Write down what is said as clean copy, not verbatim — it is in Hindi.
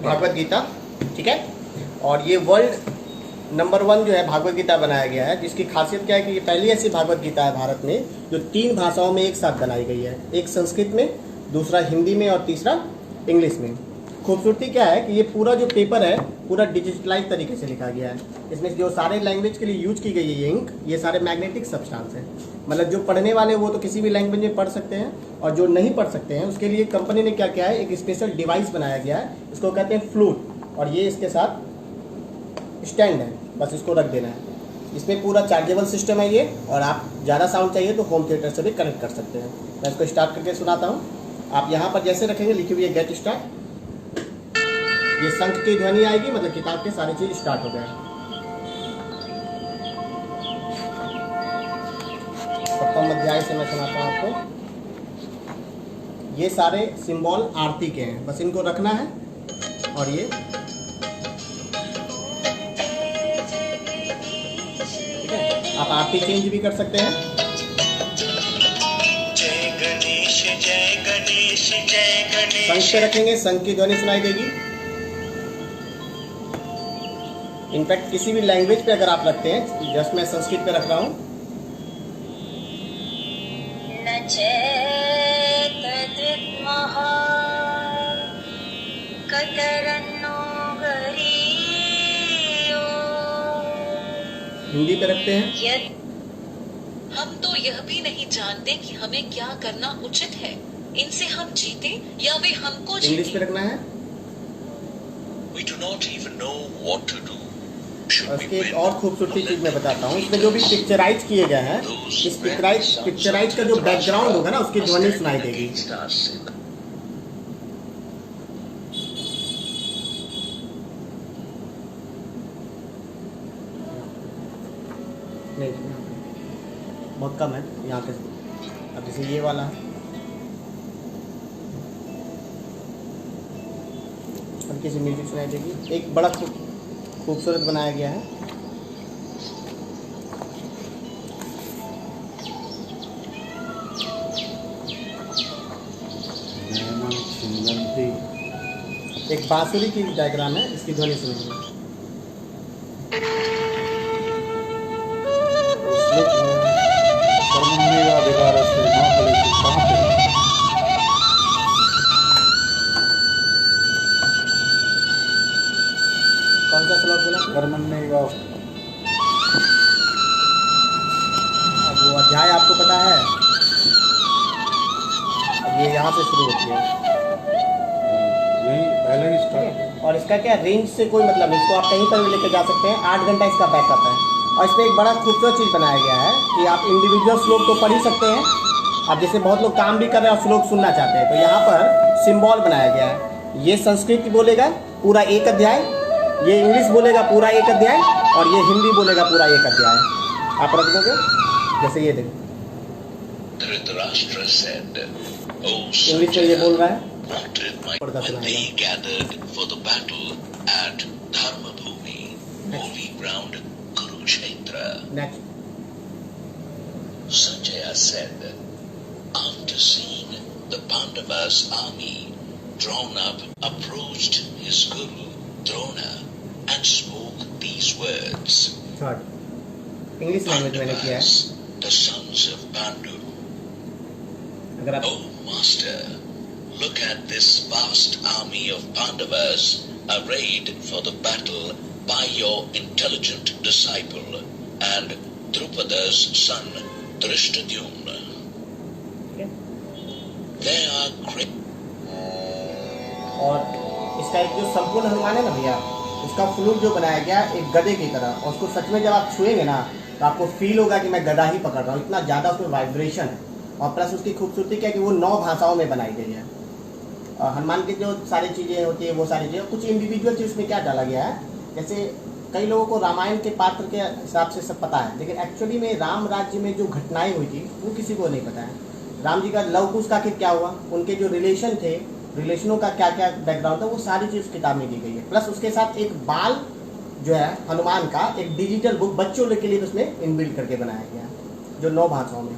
भागवत गीता, ठीक है। और ये वर्ल्ड नंबर 1 जो है भागवत गीता बनाया गया है, जिसकी खासियत क्या है कि ये पहली ऐसी भागवत गीता है भारत में जो 3 भाषाओं में एक साथ बनाई गई है, एक संस्कृत में, दूसरा हिंदी में और तीसरा इंग्लिश में। खूबसूरती क्या है कि ये पूरा जो पेपर है पूरा डिजिटलाइज तरीके से लिखा गया है। इसमें जो सारे लैंग्वेज के लिए यूज की गई है ये इंक, ये सारे मैग्नेटिक सब्सटेंस है। मतलब जो पढ़ने वाले वो तो किसी भी लैंग्वेज में पढ़ सकते हैं, और जो नहीं पढ़ सकते हैं उसके लिए कंपनी ने क्या किया है, एक स्पेशल डिवाइस बनाया गया है, इसको कहते हैं फ्लूट, और ये इसके साथ स्टैंड है, बस इसको रख देना है। इसमें पूरा चार्जेबल सिस्टम है ये, और आप ज़्यादा साउंड चाहिए तो होम थिएटर से भी कनेक्ट कर सकते हैं। मैं इसको स्टार्ट करके सुनाता हूँ। आप यहाँ पर जैसे रखेंगे लिखी हुई है गेट स्टार्ट, ये शंख की ध्वनि आएगी, मतलब किताब के सारी चीज स्टार्ट हो गए। प्रथम अध्याय से मैं सुनाता हूँ आपको। ये सारे सिंबल आरती के हैं, बस इनको रखना है। और ये ठीक है, आप आरती चेंज भी कर सकते हैं। जय गणेश जय गणेश जय गणेश। शंख पे रखेंगे, शंख की ध्वनि सुनाई देगी। इनफैक्ट किसी भी लैंग्वेज पे अगर आप रखते हैं, जस्ट मैं संस्कृत पे रख रहा हूँ। हिंदी पे रखते हैं। हम तो यह भी नहीं जानते कि हमें क्या करना उचित है, इनसे हम जीते या वे हमको जीते। इंग्लिश पे रखना है। We do not even know what to do. इसकी एक और खूबसूरती चीज मैं बताता हूँ, इसमें जो भी पिक्चराइज किए गए हैं, इस पिक्चराइज का जो बैकग्राउंड होगा ना उसकी ध्वनि सुनाई देगी। नहीं, बहुत कम है यहाँ के। अब जैसे ये वाला है, हल्की सी म्यूजिक सुनाई देगी। एक बड़ा खूबसूरत बनाया गया है। एक बांसुरी की डायग्राम है, इसकी ध्वनि सुनिए। कौन सा श्लोक बोला? अब वो अध्याय आपको पता है, अब ये यहाँ से शुरू होती है, यही पहले ही स्टार्ट। और इसका क्या रेंज से कोई मतलब नहीं, इसको आप कहीं पर भी लेकर जा सकते हैं। 8 घंटा इसका बैकअप है। और इसमें एक बड़ा खूबसूरत चीज़ बनाया गया है कि आप इंडिविजुअल श्लोक तो पढ़ ही सकते हैं। अब जैसे बहुत लोग काम भी कर रहे हैं और श्लोक सुनना चाहते हैं, तो यहाँ पर सिंबल बनाया गया है। ये संस्कृत बोलेगा पूरा एक अध्याय, ये इंग्लिश बोलेगा पूरा एक अध्याय, और ये हिंदी बोलेगा पूरा एक अध्याय। आप रख दोगे, जैसे ये देखो इंग्लिश में ये बोल रहा है। When they gathered for the battle at Dharmabhumi, holy ground Kurukshetra. Next. Sanjaya said, after seeing the Pandavas' army drawn up, approached his guru Drona and spoke these words. Third English language मैंने किया है। Pandavas, the sons of Pandu. अगर आप Oh master, look at this vast army of Pandavas arrayed for the battle by your intelligent disciple and Drupada's son Drishtadyumna. They are great. और इसका एक जो संपूर्ण हनुमान है ना भैया, उसका फ्लूट जो बनाया गया एक गधे की तरह, और उसको सच में जब आप छुएंगे ना तो आपको फील होगा कि मैं गधा ही पकड़ रहा हूँ, इतना ज़्यादा उसमें वाइब्रेशन है। और प्लस उसकी खूबसूरती क्या है कि वो 9 भाषाओं में बनाई गई है। और हनुमान की जो सारी चीज़ें होती है वो सारी चीज़ें, कुछ इंडिविजुअल चीज़ में क्या डाला गया है, जैसे कई लोगों को रामायण के पात्र के हिसाब से सब पता है, लेकिन एक्चुअली में राम राज्य में जो घटनाएं हुई थी वो किसी को नहीं पता है। राम जी का लव कुश का आखिर क्या हुआ, उनके जो रिलेशन थे, रिलेशनों का क्या क्या बैकग्राउंड था, वो सारी चीज़ किताब में दी गई है। प्लस उसके साथ एक बाल जो है हनुमान का एक डिजिटल बुक बच्चों के लिए उसमें इनबिल्ट करके बनाया गया है, जो 9 भाषाओं में